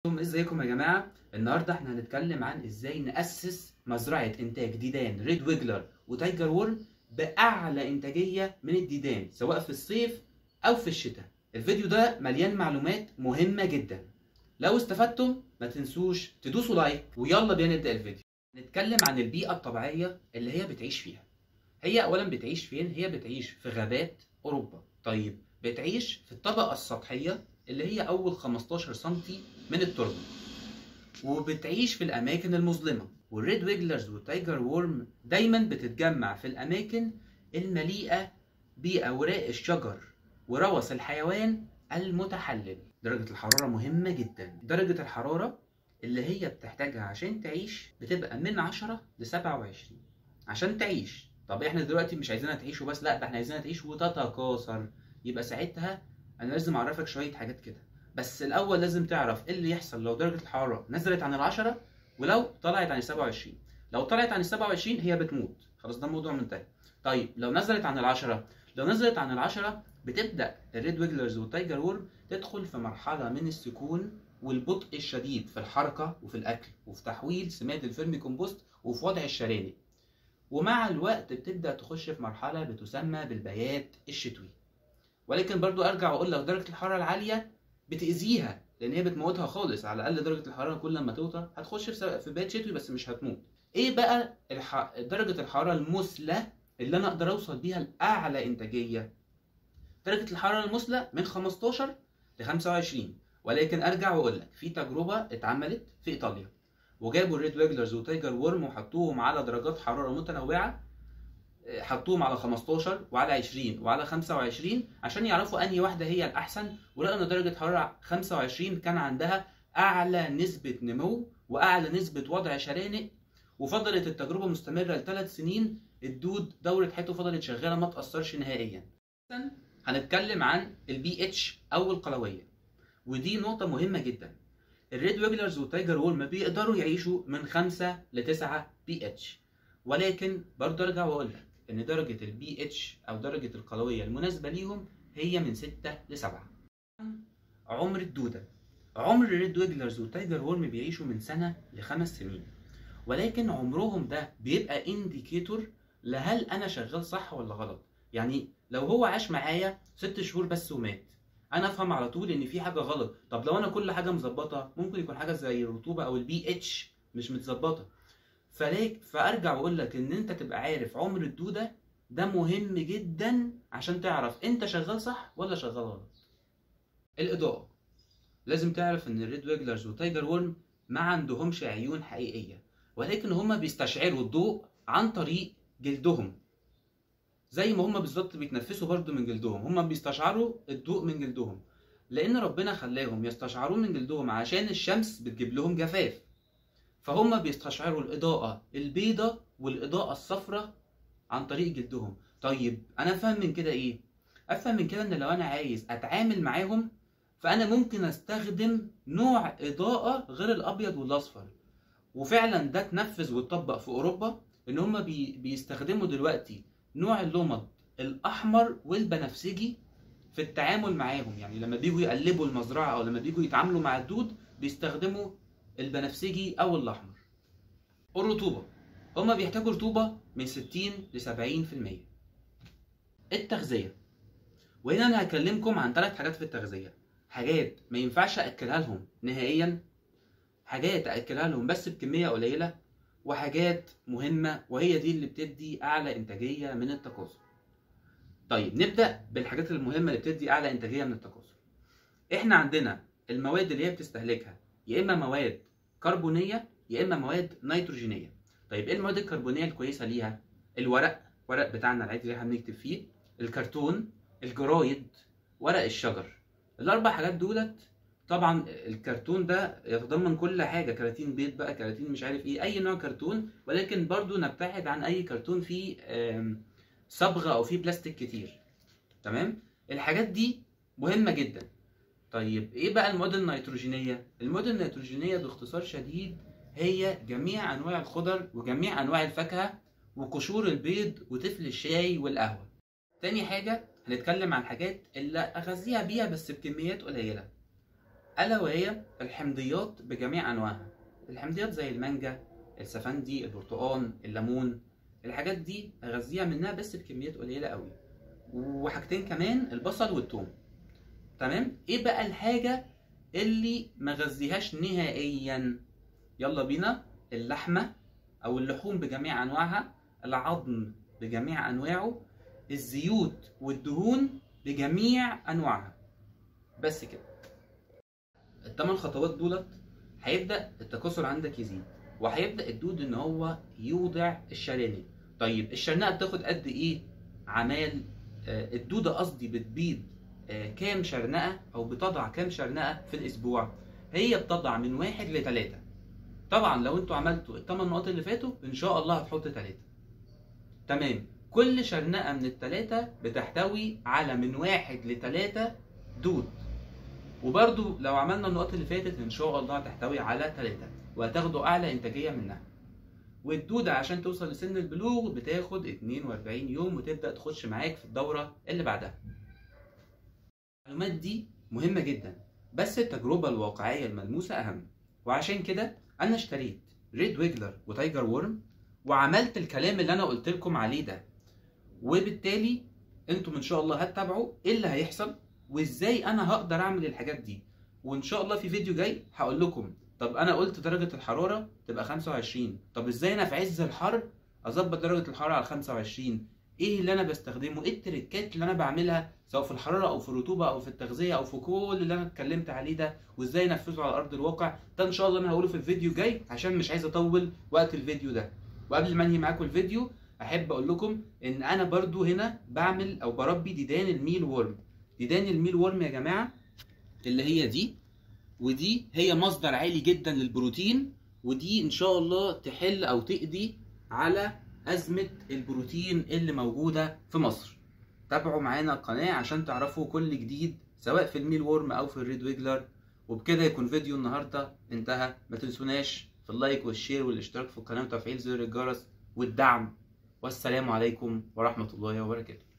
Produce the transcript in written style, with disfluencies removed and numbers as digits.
ازيكم يا جماعه؟ النهارده احنا هنتكلم عن ازاي نأسس مزرعه انتاج ديدان ريد ويجلر وتايجر وورم باعلى انتاجيه من الديدان سواء في الصيف او في الشتاء. الفيديو ده مليان معلومات مهمه جدا. لو استفدتم ما تنسوش تدوسوا لايك ويلا بينا نبدأ الفيديو. نتكلم عن البيئه الطبيعيه اللي هي بتعيش فيها. هي اولا بتعيش فين؟ هي بتعيش في غابات اوروبا. طيب بتعيش في الطبقه السطحيه اللي هي اول 15 سنتي من التربه، وبتعيش في الاماكن المظلمه. والريد ويجلرز والتايجر وورم دايما بتتجمع في الاماكن المليئه باوراق الشجر وروث الحيوان المتحلل. درجه الحراره مهمه جدا. درجه الحراره اللي هي بتحتاجها عشان تعيش بتبقى من 10 ل 27 عشان تعيش. طب احنا دلوقتي مش عايزينها تعيش وبس، لا ده احنا عايزينها تعيش وتتكاثر. يبقى ساعتها انا لازم اعرفك شويه حاجات كده. بس الاول لازم تعرف ايه اللي يحصل لو درجه الحراره نزلت عن العشرة ولو طلعت عن 27. لو طلعت عن 27 هي بتموت، خلاص ده الموضوع منتهي. طيب لو نزلت عن العشرة، لو نزلت عن العشرة بتبدا الريد ويجلرز والتايجر وورم تدخل في مرحله من السكون والبطء الشديد في الحركه وفي الاكل وفي تحويل سماد الفيرمي كومبوست وفي وضع الشرانق. ومع الوقت بتبدا تخش في مرحله بتسمى بالبيات الشتوي. ولكن برضو ارجع واقول لك درجه الحراره العاليه بتاذيها لان هي بتموتها خالص. على الاقل درجه الحراره كل ما توطى هتخش في بيت شتوي بس مش هتموت. ايه بقى درجه الحراره المثلى اللي انا اقدر اوصل بيها لاعلى انتاجيه؟ درجه الحراره المثلى من 15 ل 25. ولكن ارجع واقول لك في تجربه اتعملت في ايطاليا، وجابوا الريد ويجلرز وتايجر وورم وحطوهم على درجات حراره متنوعه. حطوهم على 15 وعلى 20 وعلى 25 عشان يعرفوا انهي واحده هي الاحسن. ولقوا ان درجه حراره 25 كان عندها اعلى نسبه نمو واعلى نسبه وضع شرانق. وفضلت التجربه مستمره ل3 سنين. الدود دوره حياته فضلت شغاله ما تاثرش نهائيا. هنتكلم عن البي اتش او القلويه، ودي نقطه مهمه جدا. الريد ويجلرز والتايجر وورم بيقدروا يعيشوا من 5 ل 9 بي اتش. ولكن برضه ارجع واقول لك ان درجه البي اتش او درجه القلويه المناسبه ليهم هي من 6 ل 7. عمر الدوده، عمر الريد ويجلرز والتايجر وورم بيعيشوا من سنه ل5 سنين. ولكن عمرهم ده بيبقى انديكيتور لهل انا شغال صح ولا غلط. يعني لو هو عاش معايا 6 شهور بس ومات، انا افهم على طول ان في حاجه غلط. طب لو انا كل حاجه مظبطه، ممكن يكون حاجه زي الرطوبه او البي اتش مش متظبطه. فارجع واقول لك ان انت تبقى عارف عمر الدوده ده مهم جدا عشان تعرف انت شغال صح ولا شغال غلط. الاضاءه، لازم تعرف ان الريد ويجلرز وتايجر وورم ما عندهمش عيون حقيقيه، ولكن هما بيستشعروا الضوء عن طريق جلدهم. زي ما هما بالظبط بيتنفسوا برضو من جلدهم، هما بيستشعروا الضوء من جلدهم لان ربنا خلاهم يستشعروه من جلدهم عشان الشمس بتجيب لهم جفاف. فهم بيستشعروا الإضاءة البيضاء والإضاءة الصفراء عن طريق جلدهم. طيب أنا أفهم من كده إيه؟ أفهم من كده إن لو أنا عايز أتعامل معاهم فأنا ممكن أستخدم نوع إضاءة غير الأبيض والأصفر. وفعلا ده اتنفذ واتطبق في أوروبا إن هم بيستخدموا دلوقتي نوع اللمض الأحمر والبنفسجي في التعامل معاهم. يعني لما بيجوا يقلبوا المزرعة أو لما بيجوا يتعاملوا مع الدود بيستخدموا البنفسجي او الاحمر. الرطوبه، هما بيحتاجوا رطوبه من 60 ل 70%. التغذيه، وهنا انا هكلمكم عن 3 حاجات في التغذيه. حاجات ما ينفعش اكلها لهم نهائيا، حاجات اكلها لهم بس بكميه قليله، وحاجات مهمه وهي دي اللي بتدي اعلى انتاجيه من التكاثر. طيب نبدا بالحاجات المهمه اللي بتدي اعلى انتاجيه من التكاثر. احنا عندنا المواد اللي هي بتستهلكها يا اما مواد كربونيه يا اما مواد نيتروجينيه. طيب ايه المواد الكربونيه الكويسه ليها؟ الورق بتاعنا العادي اللي احنا بنكتب فيه، الكرتون، الجرايد، ورق الشجر. ال4 حاجات دولت. طبعا الكرتون ده يتضمن كل حاجه، كراتين بيض بقى، كراتين مش عارف ايه، اي نوع كرتون. ولكن برضو نبتعد عن اي كرتون فيه صبغه او فيه بلاستيك كتير. تمام؟ الحاجات دي مهمه جدا. طيب ايه بقى المواد النيتروجينيه؟ المواد النيتروجينيه باختصار شديد هي جميع انواع الخضر وجميع انواع الفاكهه وقشور البيض وتفل الشاي والقهوه. تاني حاجه هنتكلم عن حاجات اللي اغذيها بيها بس بكميات قليله. الا وهي الحمضيات بجميع انواعها. الحمضيات زي المانجا، السفندي، البرتقال، الليمون، الحاجات دي اغذيها منها بس بكميات قليله قوي. وحاجتين كمان، البصل والثوم. تمام. ايه بقى الحاجه اللي ما غذيهاش نهائيا؟ يلا بينا. اللحمه او اللحوم بجميع انواعها، العظم بجميع انواعه، الزيوت والدهون بجميع انواعها. بس كده. ال8 خطوات دولت هيبدا التكاثر عندك يزيد، وهيبدا الدود ان هو يوضع الشرانق. طيب الشرنقه بتاخد قد ايه عمال؟ الدوده قصدي بتبيض كام شرنقه، او بتضع كام شرنقه في الاسبوع؟ هي بتضع من 1 ل 3. طبعا لو انتوا عملتوا ال8 نقط اللي فاتوا ان شاء الله هتحط 3. تمام. كل شرنقه من ال3 بتحتوي على من 1 ل 3 دود. وبرده لو عملنا النقط اللي فاتت ان شاء الله هتحتوي على 3، وهتاخدوا اعلى انتاجيه منها. والدوده عشان توصل لسن البلوغ بتاخد 42 يوم، وتبدا تخش معاك في الدوره اللي بعدها. المعلومات دي مهمه جدا، بس التجربه الواقعيه الملموسه اهم. وعشان كده انا اشتريت ريد ويجلر وتايجر وورم، وعملت الكلام اللي انا قلت لكم عليه ده. وبالتالي انتم ان شاء الله هتتابعوا ايه اللي هيحصل، وازاي انا هقدر اعمل الحاجات دي. وان شاء الله في فيديو جاي هقول لكم طب انا قلت درجه الحراره تبقى 25، طب ازاي انا في عز الحر اظبط درجه الحراره على 25؟ ايه اللي انا بستخدمه؟ ايه التريكات اللي انا بعملها سواء في الحراره او في الرطوبه او في التغذيه او في كل اللي انا اتكلمت عليه ده، وازاي انفذه على ارض الواقع؟ ده ان شاء الله انا هقوله في الفيديو جاي، عشان مش عايز اطول وقت الفيديو ده. وقبل ما انهي معاكم الفيديو احب اقول لكم ان انا برضو هنا بعمل او بربي ديدان الميل وورم. ديدان الميل وورم يا جماعه اللي هي دي، ودي هي مصدر عالي جدا للبروتين، ودي ان شاء الله تحل او تقضي على ازمه البروتين اللي موجوده في مصر. تابعوا معانا القناه عشان تعرفوا كل جديد سواء في الميل وورم او في الريد ويجلر. وبكده يكون فيديو النهارده انتهى. ما تنسوناش في اللايك والشير والاشتراك في القناه وتفعيل زر الجرس والدعم. والسلام عليكم ورحمه الله وبركاته.